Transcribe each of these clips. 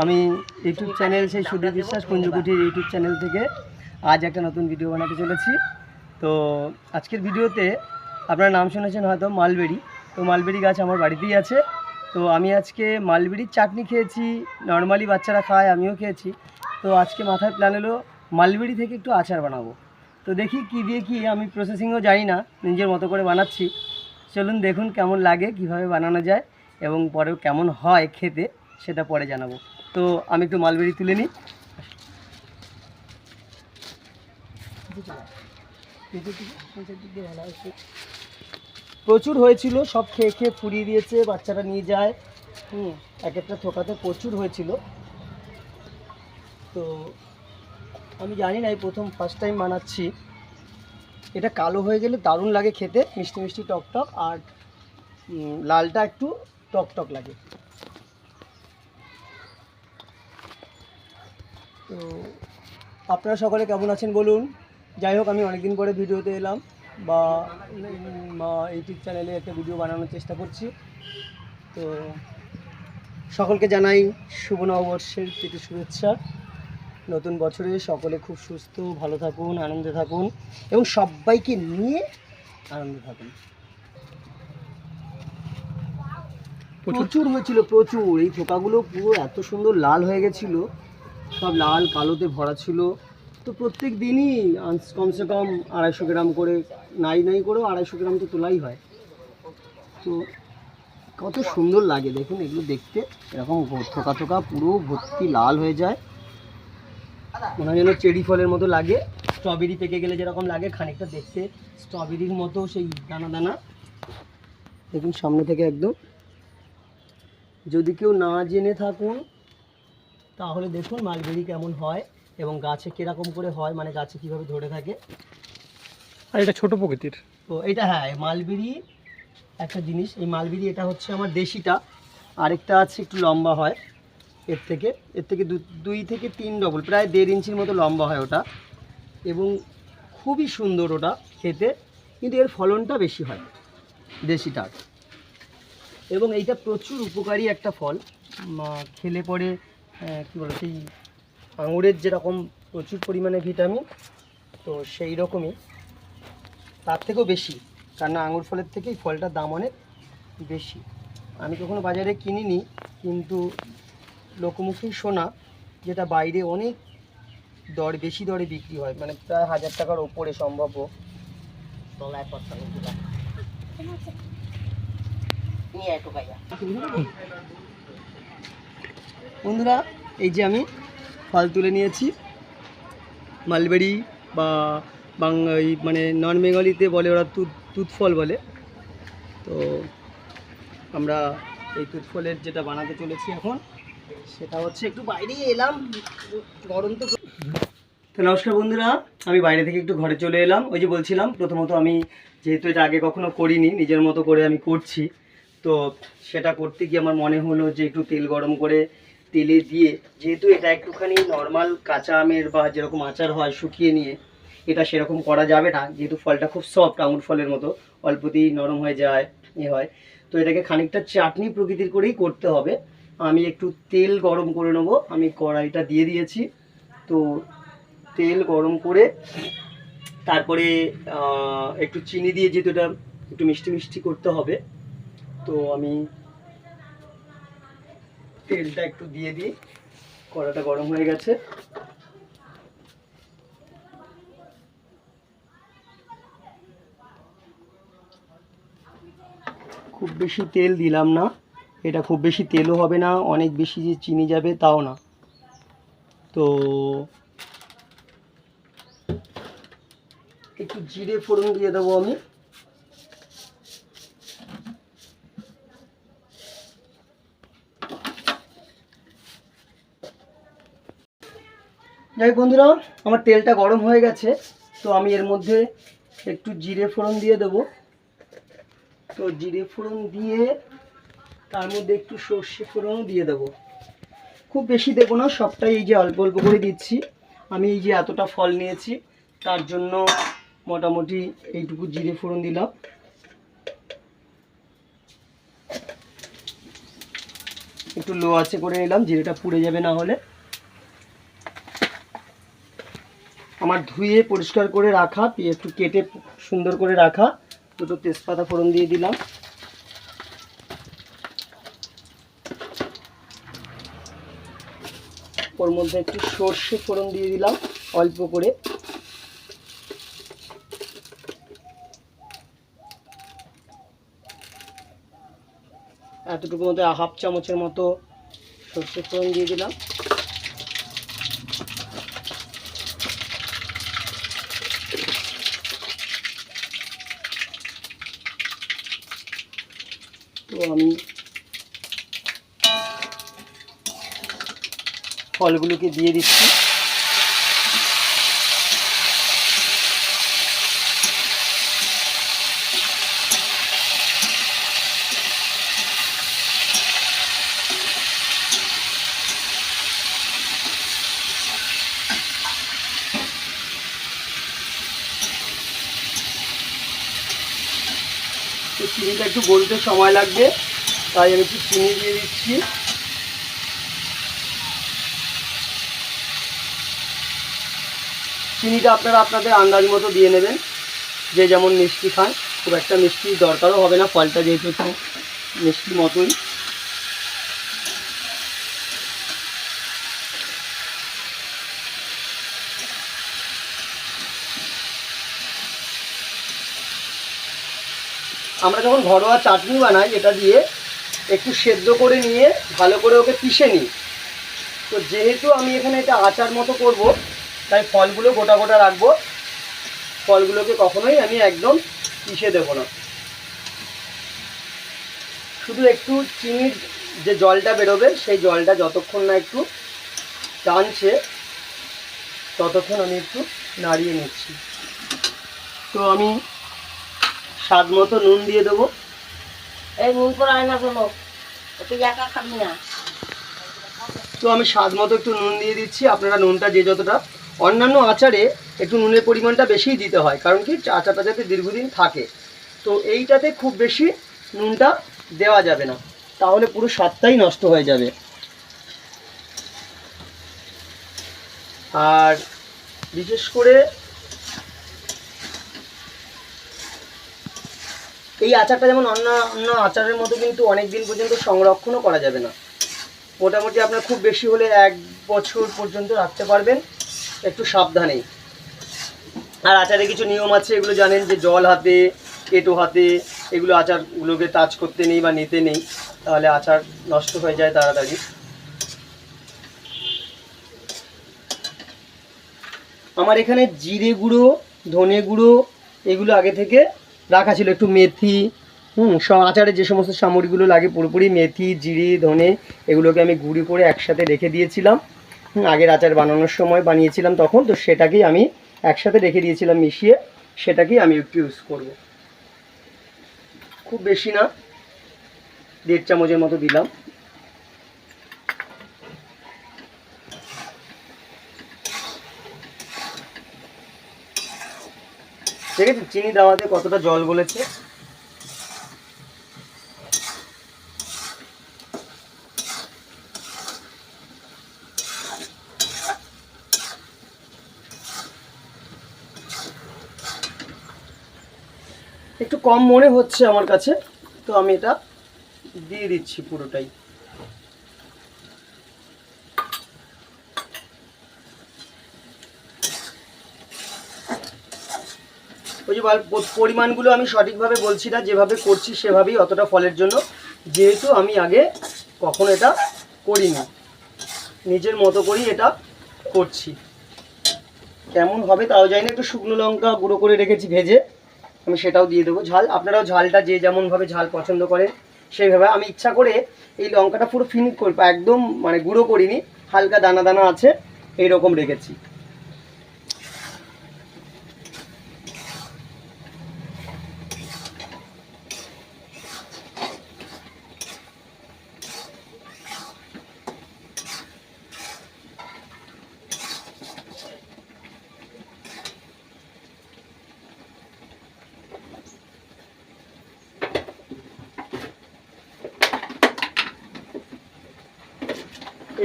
আমি YouTube channel সেই সুদীপ বিশ্বাস কুঞ্জকুটির ইউটিউব চ্যানেল থেকে আজ একটা নতুন ভিডিও বানাতে চলেছি। তো আজকের ভিডিওতে আপনারা নাম শুনেছেন হয়তো মালবেরি। তো মালবেরি গাছ আমার বাড়িতেই আছে। তো আমি আজকে মালবেরির চাটনি খেয়েছি, নর্মালি বাচ্চারা খায়, আমিও খেয়েছি। তো আজকে মাথায় প্ল্যান হলো মালবেরি থেকে একটু আচার বানাবো। তো দেখি কী দিয়ে কী, আমি প্রসেসিংও জানি না, নিজের মতো করে বানাচ্ছি। চলুন দেখুন কেমন লাগে, কিভাবে বানানো যায় এবং পরেও কেমন হয় খেতে, সেটা পরে জানাবো। তো আমি একটু মালবেরি তুলে নিই। প্রচুর হয়েছিল, সব খেয়ে খেয়ে ফুরিয়ে দিয়েছে, বাচ্চারা নিয়ে যায়। এক একটা থোকাতে প্রচুর হয়েছিল। তো আমি জানি না, এই ফার্স্ট টাইম বানাচ্ছি। এটা কালো হয়ে গেলে দারুণ লাগে খেতে, মিষ্টি মিষ্টি টক টক, আর লালটা একটু টক টক লাগে। তো আপনারা সকলে কেমন আছেন বলুন। যাই হোক, আমি অনেকদিন পরে ভিডিওতে এলাম, বা ইউটিউব চ্যানেলে একটা ভিডিও বানানোর চেষ্টা করছি। তো সকলকে জানাই শুভ নববর্ষের প্রীতি শুভেচ্ছা। নতুন বছরে সকলে খুব সুস্থ ভালো থাকুন, আনন্দে থাকুন এবং সবাইকে নিয়ে আনন্দে থাকুন। প্রচুর হয়েছিল, প্রচুর। এই থোকাগুলো পুরো এত সুন্দর লাল হয়ে গেছিল, সব লাল কালোতে ভরা ছিল। তো প্রত্যেক দিনই কমসে কম 250 গ্রাম করে, নাই করেও 250 গ্রাম তো তোলাই হয়। তো কত সুন্দর লাগে দেখুন এগুলো দেখতে, এরকম থোকা থোকা পুরো ভর্তি লাল হয়ে যায়, মনে হয় যেন চেরি ফলের মতো লাগে। স্ট্রবেরি পেকে গেলে যেরকম লাগে খানিকটা দেখতে স্ট্রবেরির মতো, সেই দানা দানা দেখুন সামনে থেকে একদম। যদি কেউ না জেনে থাকুন তাহলে দেখুন মালবেরি কেমন হয় এবং গাছে কীরকম করে হয়, মানে গাছে কীভাবে ধরে থাকে। আর এটা ছোট প্রকৃতির। তো এটা হ্যাঁ মালবেরি একটা জিনিস, এই মালবেরি এটা হচ্ছে আমার দেশিটা, আরেকটা আছে একটু লম্বা হয় এর থেকে 2 থেকে 3 ডবল, প্রায় 1.5 ইঞ্চির মতো লম্বা হয় ওটা, এবং খুবই সুন্দর ওটা খেতে, কিন্তু এর ফলনটা বেশি হয় দেশিটার। এবং এইটা প্রচুর উপকারী একটা ফল, খেলে পরে কী বলে, সেই আঙুরের যেরকম প্রচুর পরিমাণে ভিটামিন, তো সেই রকমই তার থেকেও বেশি, কারণ আঙুর ফলের থেকে এই ফলটার দাম অনেক বেশি। আমি কখনো বাজারে কিনিনি, কিন্তু লোকমুখেই শোনা যেটা বাইরে অনেক বেশি দরে বিক্রি হয়, মানে প্রায় 1000 টাকার ওপরে সম্ভাব্য। বন্ধুরা, এই যে আমি ফল তুলে নিয়েছি, মালবেরি বা মানে নন বেঙ্গলিতে বলে ওরা তুত ফল বলে। তো আমরা এই তুত ফলের যেটা বানাতে চলেছি এখন, সেটা হচ্ছে একটু বাইরেই এলাম, গরম তো। নমস্কার বন্ধুরা, আমি বাইরে থেকে একটু ঘরে চলে এলাম। ওই যে বলছিলাম, প্রথমত আমি যেহেতু এটা আগে কখনো করিনি, নিজের মতো করে আমি করছি। তো সেটা করতে গিয়ে আমার মনে হলো যে একটু তেল গরম করে তেলে দিয়ে, যেহেতু এটা একটুখানি নর্মাল কাঁচা আমের বা যেরকম আচার হয় শুকিয়ে নিয়ে, এটা সেরকম করা যাবে না, যেহেতু ফলটা খুব সফট, আঙুর ফলের মতো অল্পতেই নরম হয়ে যায় হয়। তো এটাকে খানিকটা চাটনি প্রকৃতির করেই করতে হবে। আমি একটু তেল গরম করে নেবো, আমি কড়াইটা দিয়ে দিয়েছি। তো তেল গরম করে তারপরে একটু চিনি দিয়ে, যেহেতু এটা একটু মিষ্টি মিষ্টি করতে হবে, তো আমি তেলটা একটু দিয়ে দিই। কড়াটা গরম হয়ে গেছে। খুব বেশি তেল দিলাম না, এটা খুব বেশি তেলও হবে না, অনেক বেশি যে চিনি যাবে তাও না। তো একটু জিরে ফোড়ন দিয়ে দেবো আমি। যাই বন্ধুরা, আমার তেলটা গরম হয়ে গেছে, তো আমি এর মধ্যে একটু জিরে ফোড়ন দিয়ে দেবো। তো জিরে ফোড়ন দিয়ে তার মধ্যে একটু সর্ষে ফোড়নও দিয়ে দেবো। খুব বেশি দেবো না, সবটাই এই যে অল্প অল্প করে দিচ্ছি। আমি এই যে এতটা ফল নিয়েছি, তার জন্য মোটামুটি এইটুকু জিরে ফোড়ন দিলাম। একটু লো আছে করে নিলাম, জিরেটা পুড়ে যাবে না হলে। আমার ধুয়ে পরিষ্কার করে রাখা, একটু কেটে সুন্দর করে রাখা দুটো তেজপাতা ফোড়ন দিয়ে দিলাম। ওর মধ্যে একটু সর্ষে ফোড়ন দিয়ে দিলাম অল্প করে। এতটুকু মধ্যে হাফ চামচের মতো সর্ষে ফোড়ন দিয়ে দিলাম। তো আমি ফলগুলোকে দিয়ে দিচ্ছি। তো চিনিটা একটু গলতে সময় লাগবে, তাই আমি একটু চিনি দিয়ে দিচ্ছি। চিনিটা আপনারা আপনাদের আন্দাজ মতো দিয়ে নেবেন, যে যেমন মিষ্টি খান। খুব একটা মিষ্টি দরকারও হবে না, ফলটা যেহেতু একটু মিষ্টি মতোই। আমরা যখন ঘরোয়া চাটনি বানাই, এটা দিয়ে একটু সেদ্ধ করে নিয়ে ভালো করে ওকে পিষে নিই। তো যেহেতু আমি এখানে এটা আচার মতো করব, তাই ফলগুলো গোটা গোটা রাখবো। ফলগুলোকে কখনোই আমি একদম পিষে দেবো না। শুধু একটু চিনির যে জলটা বেরোবে, সেই জলটা যতক্ষণ না একটু টানছে ততক্ষণ আমি একটু নাড়িয়ে নিচ্ছি। তো আমি স্বাদ মতো নুন দিয়ে দেবো। এই নুন করে আয় না চলো, তুই একা খাবি না। তো আমি স্বাদ মতো একটু নুন দিয়ে দিচ্ছি। আপনারা নুনটা যে যতটা, অন্যান্য আচারে একটু নুনের পরিমাণটা বেশিই দিতে হয়, কারণ কি আচারটা যাতে দীর্ঘদিন থাকে। তো এইটাতে খুব বেশি নুনটা দেওয়া যাবে না, তাহলে পুরো স্বাদটাই নষ্ট হয়ে যাবে। আর বিশেষ করে এই আচারটা যেমন অন্য আচারের মতো কিন্তু অনেক দিন পর্যন্ত সংরক্ষণও করা যাবে না। মোটামুটি আপনার খুব বেশি হলে 1 বছর পর্যন্ত রাখতে পারবেন, একটু সাবধানেই। আর আচারে কিছু নিয়ম আছে, এগুলো জানেন, যে জল হাতে, কেটো হাতে এগুলো আচারগুলোকে টাচ করতে নেই বা নিতে নেই, তাহলে আচার নষ্ট হয়ে যায় তাড়াতাড়ি। আমার এখানে জিরে গুঁড়ো, ধনে গুঁড়ো এগুলো আগে থেকে রাখা ছিল, একটু মেথি, সব আচারে যে সমস্ত সামগ্রীগুলো লাগে পুরোপুরি মেথি, জিরে, ধনে এগুলোকে আমি গুঁড়ি করে একসাথে রেখে দিয়েছিলাম। আগের আচার বানানোর সময় বানিয়েছিলাম তখন, তো সেটাকেই আমি একসাথে রেখে দিয়েছিলাম মিশিয়ে, সেটাকেই আমি একটু ইউজ করব। খুব বেশি না, 1.5 চামচের মতো দিলাম। ঠিক আছে, চিনি দেওয়াতে কতটা জল গলেছে। একটু কম মনে হচ্ছে আমার কাছে, তো আমি এটা দিয়ে দিচ্ছি পুরোটাই। ওই যে পরিমাণগুলো আমি সঠিকভাবে বলছি না, যেভাবে করছি সেভাবেই, অতটা ফলের জন্য, যেহেতু আমি আগে কখনো এটা করিনি, নিজের মতো করেই এটা করছি। কেমন হবে তাও জানি না। একটু শুকনো লঙ্কা গুঁড়ো করে রেখেছি ভেজে, আমি সেটাও দিয়ে দেবো। ঝাল আপনারাও ঝালটা যে যেমনভাবে ঝাল পছন্দ করেন সেইভাবে। আমি ইচ্ছা করে এই লঙ্কাটা পুরো ফিনিট করবো, একদম মানে গুঁড়ো করিনি, হালকা দানা দানা আছে এইরকম রেখেছি।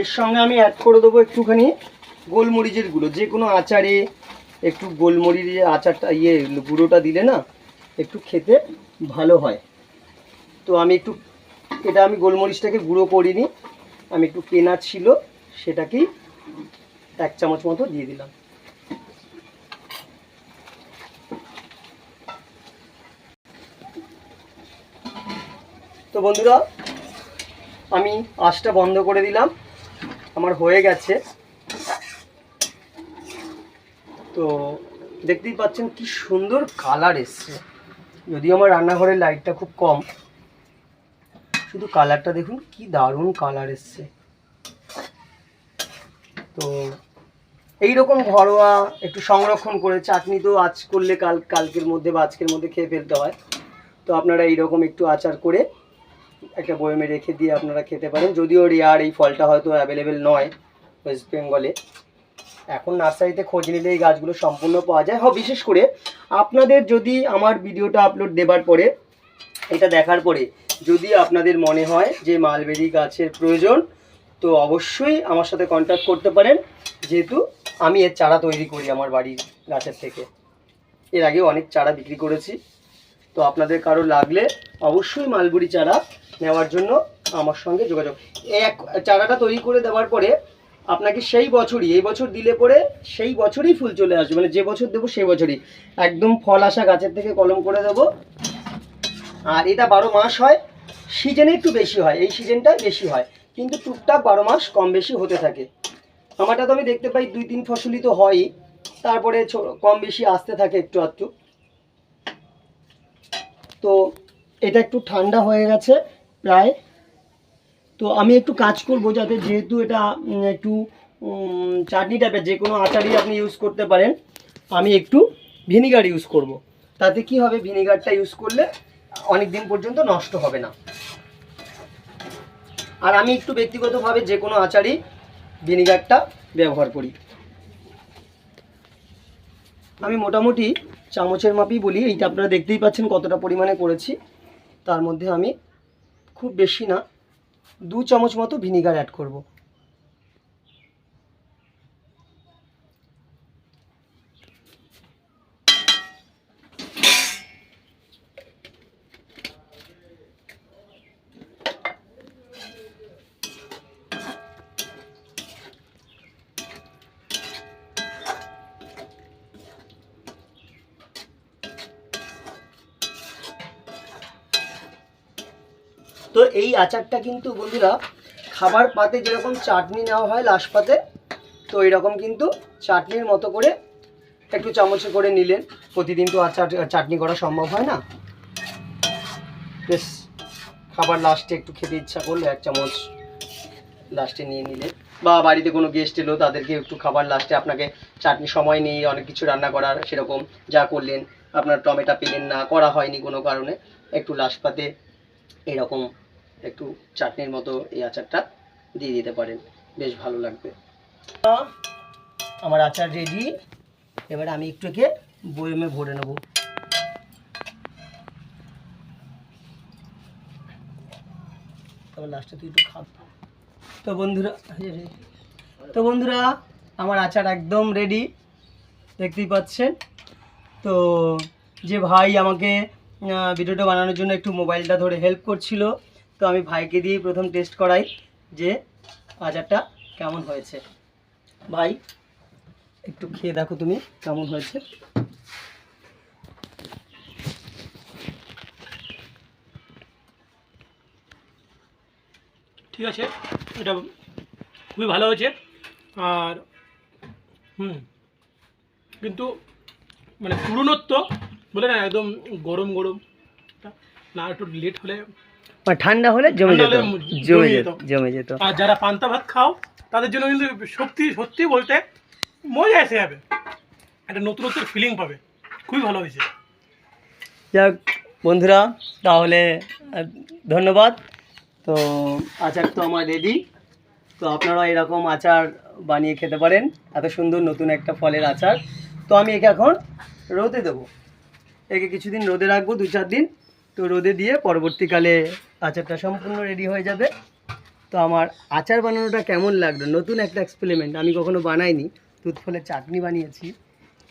এর সঙ্গে আমি অ্যাড করে দেবো একটুখানি গোলমরিচের গুঁড়ো। যে কোনো আচারে একটু গোলমরিচের আচারটা গুঁড়োটা দিলে না একটু খেতে ভালো হয়। তো আমি একটু আমি গোলমরিচটাকে গুঁড়ো করিনি, আমি একটু কেনা ছিল সেটাকেই 1 চামচ মতো দিয়ে দিলাম। তো বন্ধুরা আমি আঁচটা বন্ধ করে দিলাম, আমার হয়ে গেছে। তো দেখতেই পাচ্ছেন কি সুন্দর কালার এসছে। যদিও আমার রান্নাঘরের লাইটটা খুব কম, শুধু কালারটা দেখুন কি দারুণ কালার এসছে। তো এইরকম ঘরোয়া একটু সংরক্ষণ করে, চাটনি তো আজ করলে কালকের মধ্যে বা আজকের মধ্যে খেয়ে ফেলতে হয়, তো আপনারা এইরকম একটু আচার করে একটা বয়মে রেখে দিয়ে আপনারা খেতে পারেন। যদিও রেয়ার, এই ফলটা হয়তো অ্যাভেলেবেল নয় ওয়েস্ট বেঙ্গলে। এখন নার্সারিতে খোঁজ নিলে এই গাছগুলো সম্পূর্ণ পাওয়া যায়। হ্যাঁ, বিশেষ করে আপনাদের যদি আমার ভিডিওটা আপলোড দেবার পরে, এটা দেখার পরে যদি আপনাদের মনে হয় যে মালবেরি গাছের প্রয়োজন, তো অবশ্যই আমার সাথে কন্ট্যাক্ট করতে পারেন, যেহেতু আমি এর চারা তৈরি করি আমার বাড়ির গাছের থেকে। এর আগে অনেক চারা বিক্রি করেছি। তো আপনাদের কারো লাগলে অবশ্যই মালবেরি চারা নেওয়ার জন্য আমার সঙ্গে যোগাযোগ। এক চারাটা তৈরি করে দেওয়ার পরে আপনাকে সেই বছরই, এই বছর দিলে পরে সেই বছরই ফুল চলে আসবে, মানে যে বছর দেবো সেই বছরই একদম ফল আসা গাছের থেকে কলম করে দেবো। আর এটা 12 মাস হয়, সিজনে একটু বেশি হয়, এই সিজনটাই বেশি হয়, কিন্তু টুকটাক 12 মাস কম বেশি হতে থাকে। আমারটা তো আমি দেখতে পাই 2-3 ফসলই তো হয়ই, তারপরে কম বেশি আসতে থাকে একটু আধটু। তো এটা একটু ঠান্ডা হয়ে গেছে প্রায়। তো আমি একটু কাজ করব, যাতে যেহেতু এটা একটু চাটনি টাইপের, যে কোনো আচারই আপনি ইউজ করতে পারেন, আমি একটু ভিনিগার ইউজ করব। তাতে কি হবে, ভিনিগারটা ইউজ করলে অনেক দিন পর্যন্ত নষ্ট হবে না। আর আমি একটু ব্যক্তিগতভাবে যে কোনো আচারই ভিনিগারটা ব্যবহার করি। আমি মোটামুটি চামচের মাপই বলি, এইটা আপনারা দেখতেই পাচ্ছেন কতটা পরিমাণে করেছি। তার মধ্যে আমি খুব বেশি না, 2 চামচ মতো ভিনিগার অ্যাড করব। তো এই আচারটা কিন্তু বন্ধুরা খাবার পাতে যেরকম চাটনি নেওয়া হয় লাস্ট পাতে, তো এরকম কিন্তু চাটনির মতো করে একটু চামচে করে নিলেন। প্রতিদিন তো আচার চাটনি করা সম্ভব হয় না, বেশ খাবার লাস্টে একটু খেতে ইচ্ছা করলে 1 চামচ লাস্টে নিয়ে নিলে, বা বাড়িতে কোনো গেস্ট এলো তাদেরকে একটু খাবার লাস্টে, আপনাকে চাটনি সময় নেই অনেক কিছু রান্না করার, সেরকম যা করলেন আপনার টমেটো পেলেন না, করা হয়নি কোনো কারণে, একটু লাস্ট পাতে এরকম একটু চাটনির মতো এই আচারটা দিয়ে দিতে পারেন, বেশ ভালো লাগবে। আমার আচার রেডি। এবারে আমি একটু একে বয়মে ভরে নেব। তবে লাস্টে তুই একটু খাব। তো বন্ধুরা আমার আচার একদম রেডি, দেখতেই পাচ্ছেন। তো যে ভাই আমাকে ভিডিওটা বানানোর জন্য একটু মোবাইলটা ধরে হেল্প করছিল, তো আমি ভাইকে দিয়ে প্রথম টেস্ট করাই যে আচারটা কেমন হয়েছে। ভাই একটু খেয়ে দেখো তুমি কেমন হয়েছে। ঠিক আছে, এটা খুবই ভালো হয়েছে। আর কিন্তু মানে পুরনোত্ব বলে না, একদম গরম গরম না, একটু লেট হলে মানে ঠান্ডা হলে জমে যেত। আর যারা পান্তা ভাত খাও তাদের জন্য কিন্তু সত্যি বলতে মজা এসে যাবে, একটা নতুনত্ব ফিলিং পাবে, খুবই ভালো হয়েছে। যাক বন্ধুরা, তাহলে ধন্যবাদ। তো আচার তো আমার রেডি। তো আপনারা এরকম আচার বানিয়ে খেতে পারেন, এত সুন্দর নতুন একটা ফলের আচার। তো আমি একে এখন রোদে দেবো, একে কিছুদিন রোদে রাখবো, 2-4 দিন। তো রোদে দিয়ে পরবর্তীকালে আচারটা সম্পূর্ণ রেডি হয়ে যাবে। তো আমার আচার বানানোটা কেমন লাগলো, নতুন একটা এক্সপেরিমেন্ট, আমি কখনো বানাইনি। তুত ফলের চাটনি বানিয়েছি,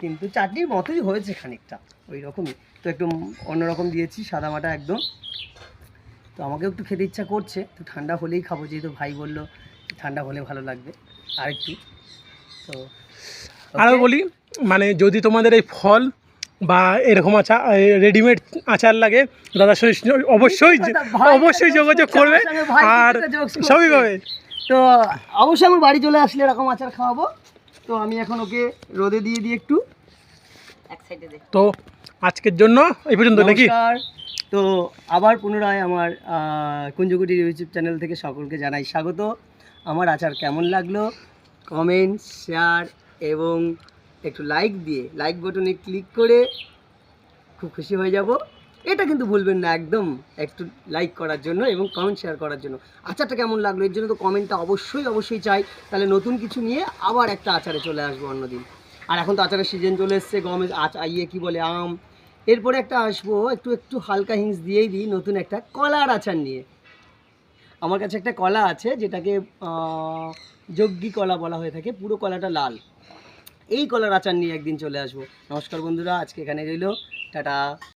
কিন্তু চাটনির মতোই হয়েছে খানিকটা, ওই রকমই। তো একটু অন্যরকম দিয়েছি, সাদামাটা একদম। তো আমাকেও একটু খেতে ইচ্ছা করছে, তো ঠান্ডা হলেই খাবো, যেহেতু ভাই বললো ঠান্ডা হলে ভালো লাগবে আর একটু। তো আরও okay? বলি, মানে যদি তোমাদের এই ফল বা এরকম আচার রেডিমেড আচার লাগে, দাদার সঙ্গে অবশ্যই অবশ্যই যোগাযোগ করবে, আর সবই পাবে। তো অবশ্যই আমার বাড়ি চলে আসলে এরকম আচার খাওয়াবো। তো আমি এখন ওকে রোদে দিয়ে দিই একটু। এক সাইডে দে। তো আজকের জন্য এই পর্যন্ত নাকি? নমস্কার। তো আবার পুনরায় আমার কুঞ্জকুটির ইউটিউব চ্যানেল থেকে সকলকে জানাই স্বাগত। আমার আচার কেমন লাগলো কমেন্ট, শেয়ার এবং একটু লাইক দিয়ে, লাইক বাটনে ক্লিক করে খুব খুশি হয়ে যাব। এটা কিন্তু ভুলবেন না একদম, একটু লাইক করার জন্য এবং কমেন্ট শেয়ার করার জন্য। আচারটা কেমন লাগলো এর জন্য তো কমেন্টটা অবশ্যই চাই, তাহলে নতুন কিছু নিয়ে আবার একটা আচারে চলে আসবো অন্যদিন। আর এখন তো আচারের সিজন চলে এসছে, গমের কী বলে আম, এরপরে একটা আসবো একটু হালকা হিংস দিয়েই দিই, নতুন একটা কলার আচার নিয়ে। আমার কাছে একটা কলা আছে যেটাকে যজ্ঞি কলা বলা হয়ে থাকে, পুরো কলাটা লাল। এই কলার আচার নিয়ে একদিন চলে আসবো। নমস্কার বন্ধুরা, আজকে এখানে রইলো, টাটা।